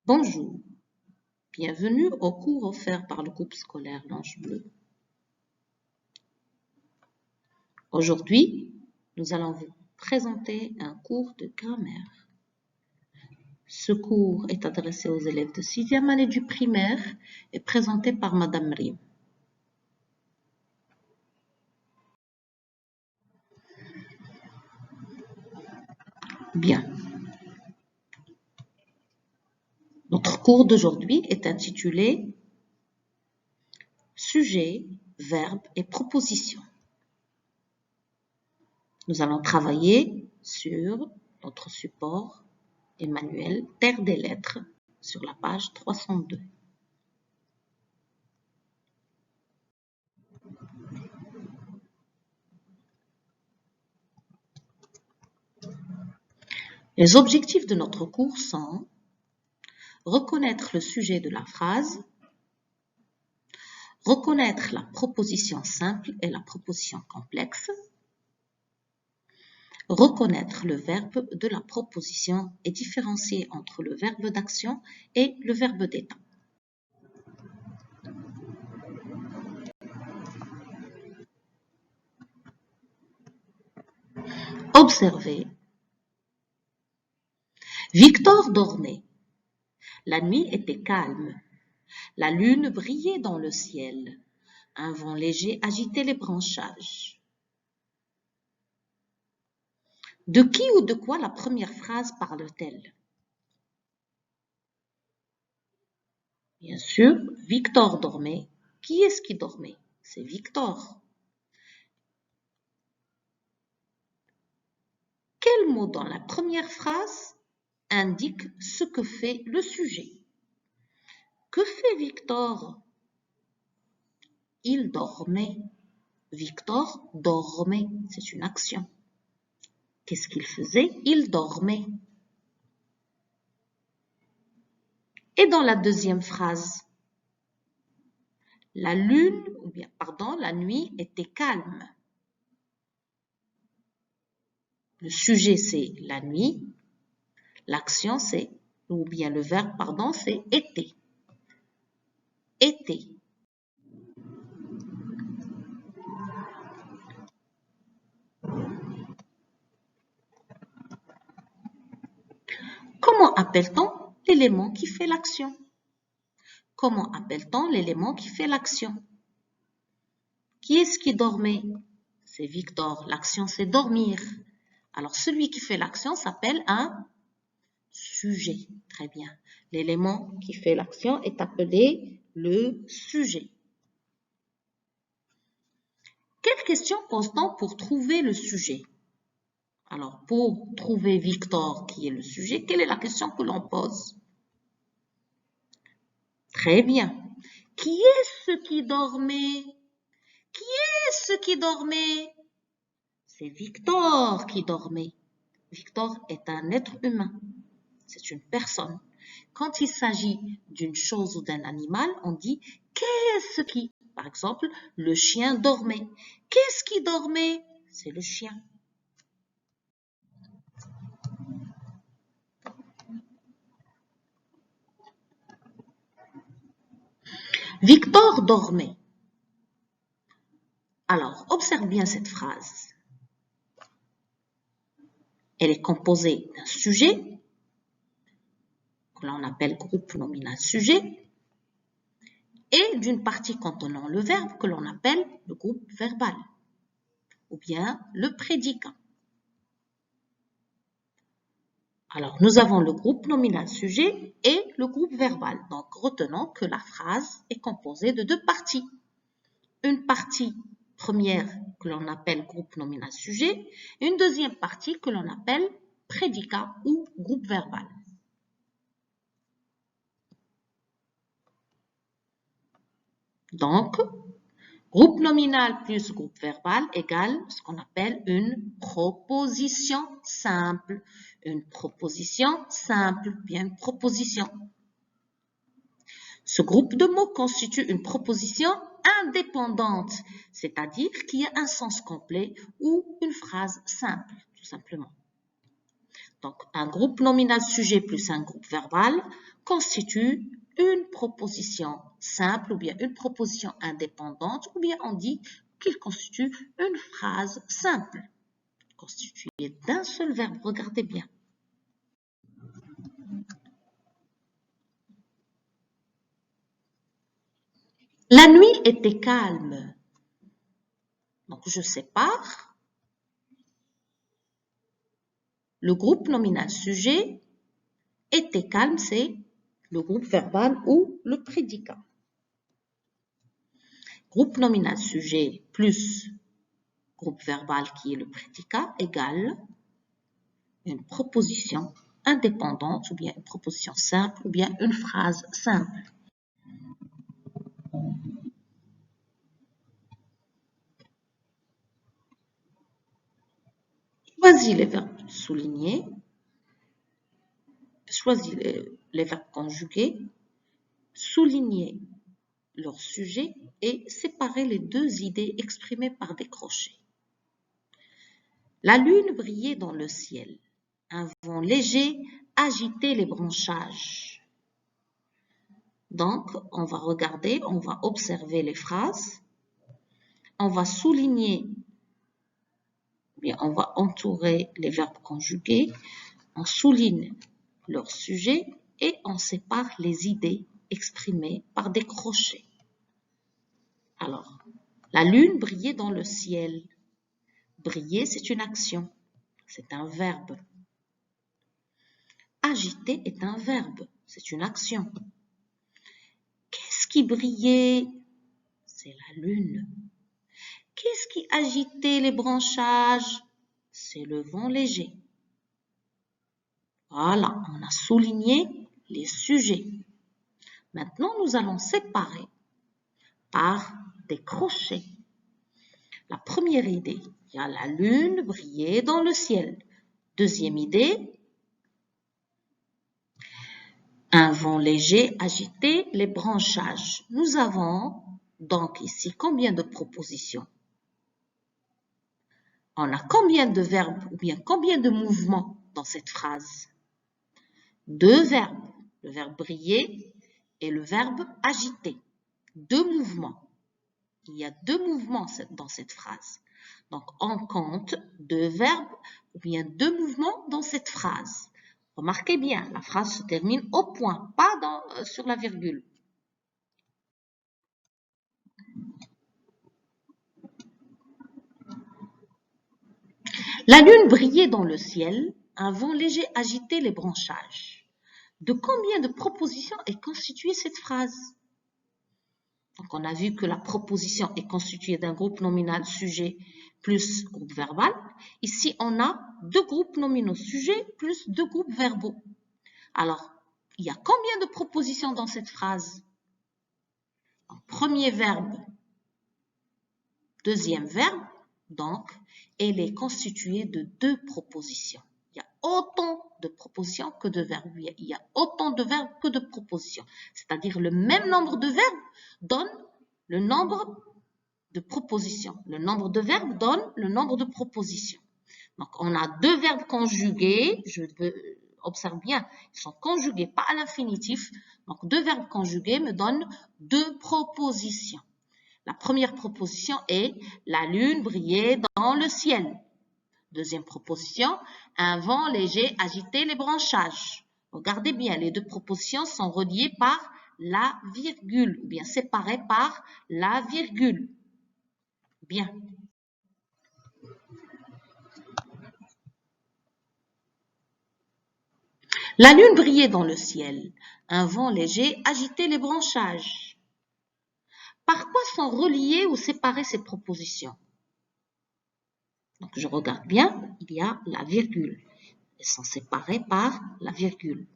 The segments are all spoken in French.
Bonjour, bienvenue au cours offert par le groupe scolaire L'Ange Bleu. Aujourd'hui, nous allons vous présenter un cours de grammaire. Ce cours est adressé aux élèves de 6e année du primaire et présenté par Madame Rim. Bien. Notre cours d'aujourd'hui est intitulé Sujet, verbe et proposition. Nous allons travailler sur notre support et manuel Terre des lettres sur la page 302. Les objectifs de notre cours sont reconnaître le sujet de la phrase, reconnaître la proposition simple et la proposition complexe, reconnaître le verbe de la proposition et différencier entre le verbe d'action et le verbe d'état. Observez. Victor dormait. La nuit était calme. La lune brillait dans le ciel. Un vent léger agitait les branchages. De qui ou de quoi la première phrase parle-t-elle? Bien sûr, Victor dormait. Qui est-ce qui dormait? C'est Victor. Quel mot dans la première phrase indique ce que fait le sujet? Que fait Victor? Il dormait. Victor dormait, c'est une action. Qu'est-ce qu'il faisait? Il dormait. Et dans la deuxième phrase, la nuit était calme. Le sujet, c'est la nuit. L'action, le verbe, c'est était. Était. Comment appelle-t-on l'élément qui fait l'action? Comment appelle-t-on l'élément qui fait l'action? Qui est-ce qui dormait? C'est Victor. L'action, c'est dormir. Alors, celui qui fait l'action s'appelle un sujet. Très bien. L'élément qui fait l'action est appelé le sujet. Quelle question pose-t-on pour trouver le sujet? Alors, pour trouver Victor, qui est le sujet, quelle est la question que l'on pose? Très bien. Qui est-ce qui dormait? Qui est-ce qui dormait? C'est Victor qui dormait. Victor est un être humain. C'est une personne. Quand il s'agit d'une chose ou d'un animal, on dit « qu'est-ce qui ?» Par exemple, le chien dormait. Qu'est-ce qui dormait? C'est le chien. Victor dormait. Alors, observe bien cette phrase. Elle est composée d'un sujet, que l'on appelle groupe nominal sujet, et d'une partie contenant le verbe que l'on appelle le groupe verbal, ou bien le prédicat. Alors, nous avons le groupe nominal sujet et le groupe verbal. Donc, retenons que la phrase est composée de deux parties. Une partie première que l'on appelle groupe nominal sujet, et une deuxième partie que l'on appelle prédicat ou groupe verbal. Donc, groupe nominal plus groupe verbal égale ce qu'on appelle une proposition simple. Une proposition simple, bien une proposition. Ce groupe de mots constitue une proposition indépendante, c'est-à-dire qui a un sens complet ou une phrase simple, tout simplement. Donc, un groupe nominal sujet plus un groupe verbal constitue une proposition simple ou bien une proposition indépendante ou bien on dit qu'il constitue une phrase simple constituée d'un seul verbe. Regardez bien. La nuit était calme. Donc, je sépare le groupe nominal sujet. Était calme, c'est le groupe verbal ou le prédicat. Groupe nominal sujet plus groupe verbal qui est le prédicat égale une proposition indépendante ou bien une proposition simple ou bien une phrase simple. Choisis les verbes soulignés, choisis les verbes conjugués, soulignez leur sujet et séparez les deux idées exprimées par des crochets. La lune brillait dans le ciel. Un vent léger agitait les branchages. Donc, on va regarder, on va observer les phrases. On va souligner, bien, on va entourer les verbes conjugués. On souligne leur sujet et on sépare les idées exprimées par des crochets. Alors, la lune brillait dans le ciel. Briller, c'est une action, c'est un verbe. Agiter est un verbe, c'est une action. Qu'est-ce qui brillait? C'est la lune. Qu'est-ce qui agitait les branchages? C'est le vent léger. Voilà, on a souligné les sujets. Maintenant, nous allons séparer par des crochets. La première idée, il y a la lune brillait dans le ciel. Deuxième idée, un vent léger agitait les branchages. Nous avons donc ici combien de propositions? On a combien de verbes ou bien combien de mouvements dans cette phrase? Deux verbes, le verbe briller et le verbe agiter. Deux mouvements. Il y a deux mouvements dans cette phrase. Donc, on compte deux verbes ou bien deux mouvements dans cette phrase. Remarquez bien, la phrase se termine au point, pas sur la virgule. La lune brillait dans le ciel, un vent léger agitait les branchages. De combien de propositions est constituée cette phrase? Donc, on a vu que la proposition est constituée d'un groupe nominal sujet plus groupe verbal. Ici, on a deux groupes nominaux sujet plus deux groupes verbaux. Alors, il y a combien de propositions dans cette phrase? Premier verbe, deuxième verbe, donc, elle est constituée de deux propositions. Il y a autant de propositions que de verbes. Il y a autant de verbes que de propositions. C'est-à-dire le même nombre de verbes donne le nombre de propositions. Le nombre de verbes donne le nombre de propositions. Donc, on a deux verbes conjugués. Observe bien, ils sont conjugués, pas à l'infinitif. Donc, deux verbes conjugués me donnent deux propositions. La première proposition est « La lune brillait dans le ciel ». Deuxième proposition, un vent léger agitait les branchages. Regardez bien, les deux propositions sont reliées par la virgule, ou bien séparées par la virgule. Bien. La lune brillait dans le ciel. Un vent léger agitait les branchages. Par quoi sont reliées ou séparées ces propositions? Donc, je regarde bien, il y a la virgule. Elles sont séparées par la virgule.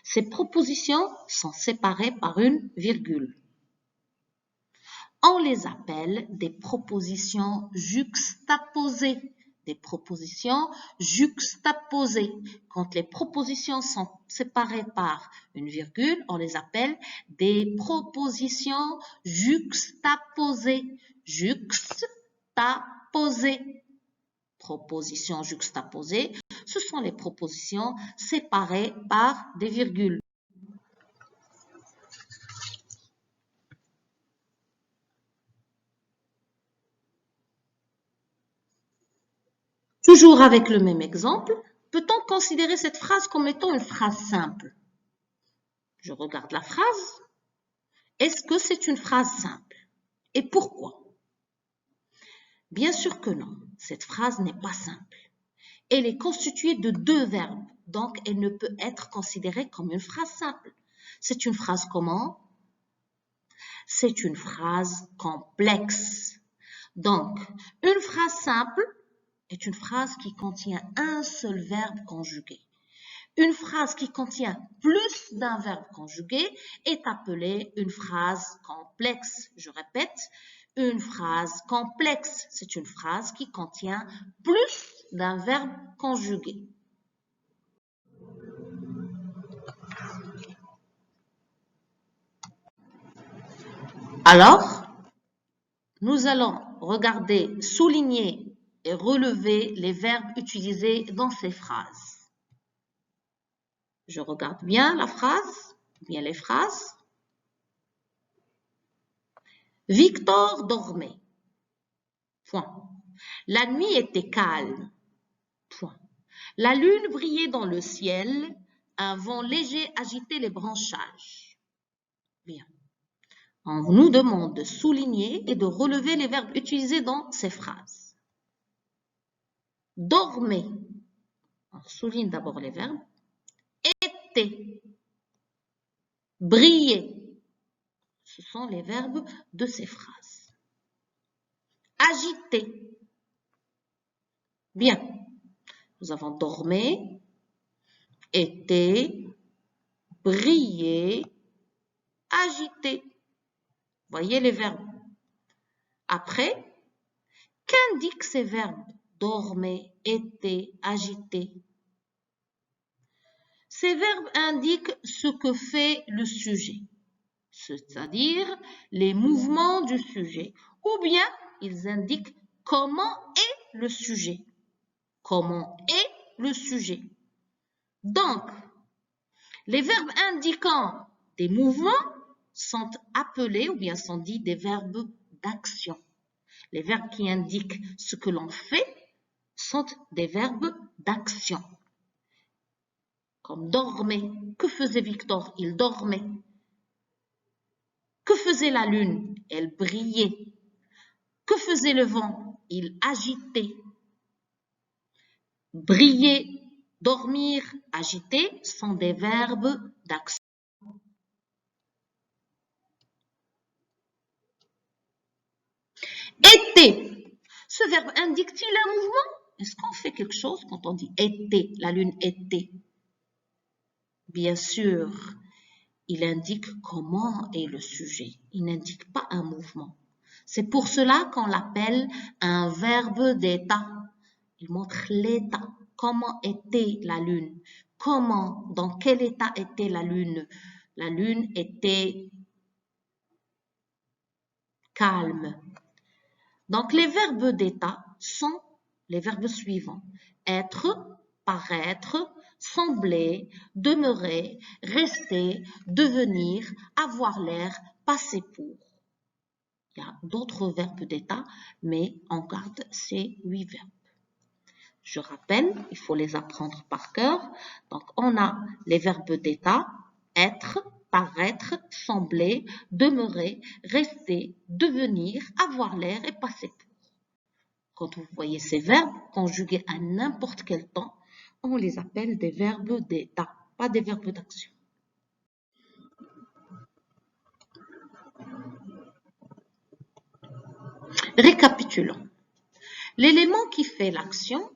Ces propositions sont séparées par une virgule. On les appelle des propositions juxtaposées. Des propositions juxtaposées. Quand les propositions sont séparées par une virgule, on les appelle des propositions juxtaposées. Juxtaposées. Propositions juxtaposées ce sont les propositions séparées par des virgules. Toujours avec le même exemple, peut-on considérer cette phrase comme étant une phrase simple? Je regarde la phrase. Est-ce que c'est une phrase simple? Et pourquoi? Bien sûr que non. Cette phrase n'est pas simple. Elle est constituée de deux verbes, donc elle ne peut être considérée comme une phrase simple. C'est une phrase comment? C'est une phrase complexe. Donc, une phrase simple est une phrase qui contient un seul verbe conjugué. Une phrase qui contient plus d'un verbe conjugué est appelée une phrase complexe. Je répète, une phrase complexe, c'est une phrase qui contient plus d'un verbe conjugué. Alors, nous allons regarder, souligner et relever les verbes utilisés dans ces phrases. Je regarde bien la phrase, bien les phrases. Victor dormait. Point. La nuit était calme. Point. La lune brillait dans le ciel. Un vent léger agitait les branchages. Bien. On nous demande de souligner et de relever les verbes utilisés dans ces phrases. Dormait. On souligne d'abord les verbes. Était. Briller. Ce sont les verbes de ces phrases. Agiter. Bien. Nous avons dormi, été, briller, agiter. Voyez les verbes. Après, qu'indiquent ces verbes? Dormir, été, agiter. Ces verbes indiquent ce que fait le sujet, c'est-à-dire les mouvements du sujet, ou bien ils indiquent comment est le sujet. Comment est le sujet. Donc, les verbes indiquant des mouvements sont appelés ou bien sont dits des verbes d'action. Les verbes qui indiquent ce que l'on fait sont des verbes d'action. Comme dormait. Que faisait Victor? Il dormait. Que faisait la lune? Elle brillait. Que faisait le vent? Il agitait. Briller, dormir, agiter sont des verbes d'action. Était. Ce verbe indique-t-il un mouvement? Est-ce qu'on fait quelque chose quand on dit était, la lune était? Bien sûr, il indique comment est le sujet. Il n'indique pas un mouvement. C'est pour cela qu'on l'appelle un verbe d'état. Il montre l'état. Comment était la lune? Comment, dans quel état était la lune? La lune était calme. Donc, les verbes d'état sont les verbes suivants. Être, paraître, sembler, demeurer, rester, devenir, avoir l'air, passer pour. Il y a d'autres verbes d'état, mais on garde ces 8 verbes. Je rappelle, il faut les apprendre par cœur. Donc, on a les verbes d'état, être, paraître, sembler, demeurer, rester, devenir, avoir l'air et passer pour. Quand vous voyez ces verbes conjugués à n'importe quel temps, on les appelle des verbes d'état, pas des verbes d'action. Récapitulons. L'élément qui fait l'action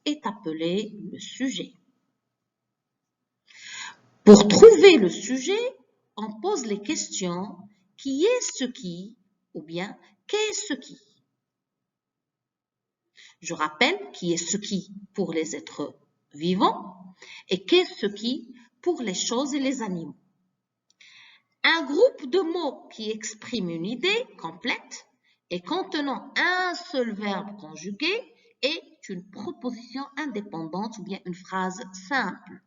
est appelé le sujet. Pour trouver le sujet, on pose les questions qui est ce qui ou bien qu'est ce qui. Je rappelle qui est ce qui pour les êtres vivants et qu'est ce qui pour les choses et les animaux. Un groupe de mots qui exprime une idée complète et contenant un seul verbe conjugué est une proposition indépendante ou bien une phrase simple.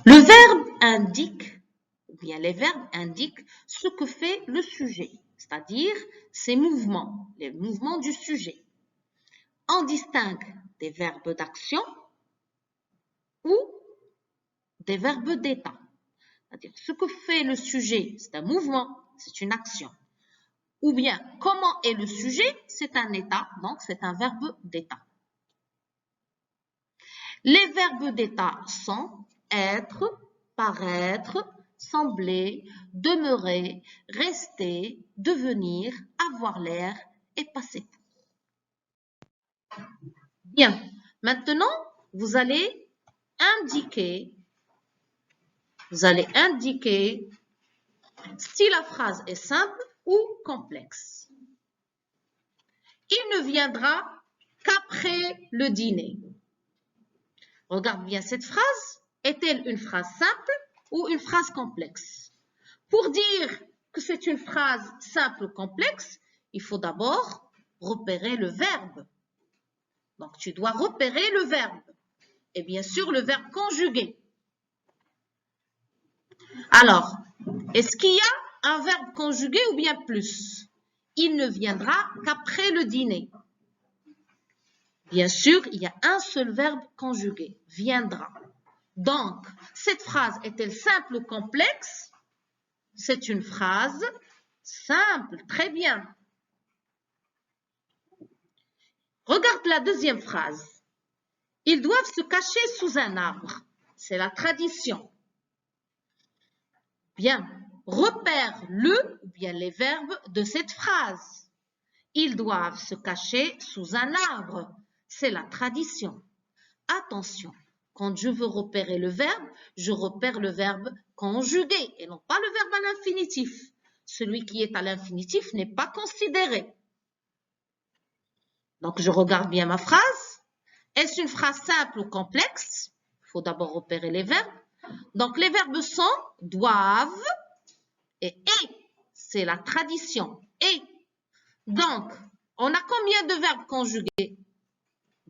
Le verbe indique, ou bien les verbes indiquent ce que fait le sujet, c'est-à-dire ses mouvements, les mouvements du sujet. On distingue des verbes d'action ou des verbes d'état. C'est-à-dire ce que fait le sujet, c'est un mouvement, c'est une action. Ou bien comment est le sujet, c'est un état, donc c'est un verbe d'état. Les verbes d'état sont être, paraître, sembler, demeurer, rester, devenir, avoir l'air et passer. Bien, maintenant vous allez indiquer si la phrase est simple ou complexe. Il ne viendra qu'après le dîner. Regarde bien cette phrase. Est-elle une phrase simple ou une phrase complexe? Pour dire que c'est une phrase simple ou complexe, il faut d'abord repérer le verbe. Donc, tu dois repérer le verbe. Et bien sûr, le verbe conjugué. Alors, est-ce qu'il y a un verbe conjugué ou bien plus? Il ne viendra qu'après le dîner. Bien sûr, il y a un seul verbe conjugué, viendra. Donc, cette phrase est-elle simple ou complexe? C'est une phrase simple, très bien. Regarde la deuxième phrase. Ils doivent se cacher sous un arbre. C'est la tradition. Bien, repère le ou bien les verbes de cette phrase. Ils doivent se cacher sous un arbre. C'est la tradition. Attention, quand je veux repérer le verbe, je repère le verbe conjugué et non pas le verbe à l'infinitif. Celui qui est à l'infinitif n'est pas considéré. Donc, je regarde bien ma phrase. Est-ce une phrase simple ou complexe? Il faut d'abord repérer les verbes. Donc, les verbes sont doivent et est. C'est la tradition. Et. Donc, on a combien de verbes conjugués?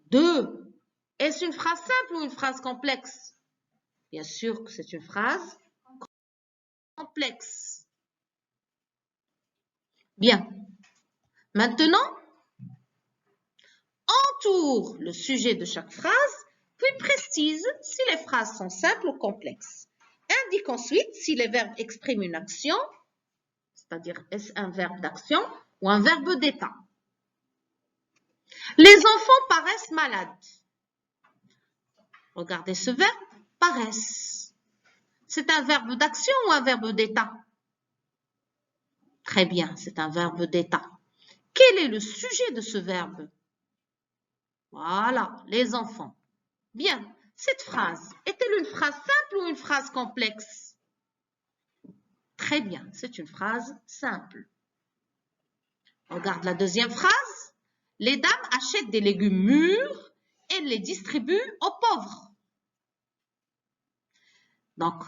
2. Est-ce une phrase simple ou une phrase complexe? Bien sûr que c'est une phrase complexe. Bien. Maintenant, entoure le sujet de chaque phrase, puis précise si les phrases sont simples ou complexes. Indique ensuite si les verbes expriment une action, c'est-à-dire est-ce un verbe d'action ou un verbe d'état. Les enfants paraissent malades. Regardez ce verbe, paraissent. C'est un verbe d'action ou un verbe d'état? Très bien, c'est un verbe d'état. Quel est le sujet de ce verbe? Voilà, les enfants. Bien, cette phrase, est-elle une phrase simple ou une phrase complexe? Très bien, c'est une phrase simple. Regarde la deuxième phrase. Les dames achètent des légumes mûrs et les distribuent aux pauvres. Donc,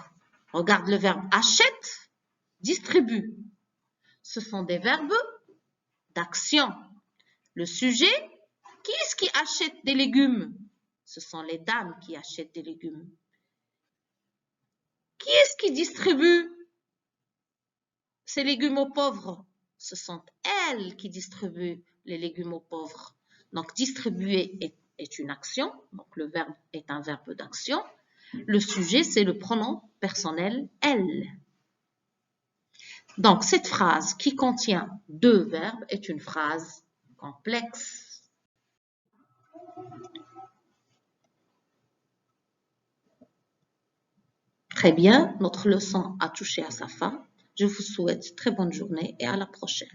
regarde le verbe achète, distribue. Ce sont des verbes d'action. Le sujet, qui est-ce qui achète des légumes? Ce sont les dames qui achètent des légumes. Qui est-ce qui distribue ces légumes aux pauvres? Ce sont elles qui distribuent les légumes aux pauvres. Donc, distribuer est une action. Donc, le verbe est un verbe d'action. Le sujet, c'est le pronom personnel elle. Donc, cette phrase qui contient 2 verbes est une phrase complexe. Très bien, notre leçon a touché à sa fin. Je vous souhaite très bonne journée et à la prochaine.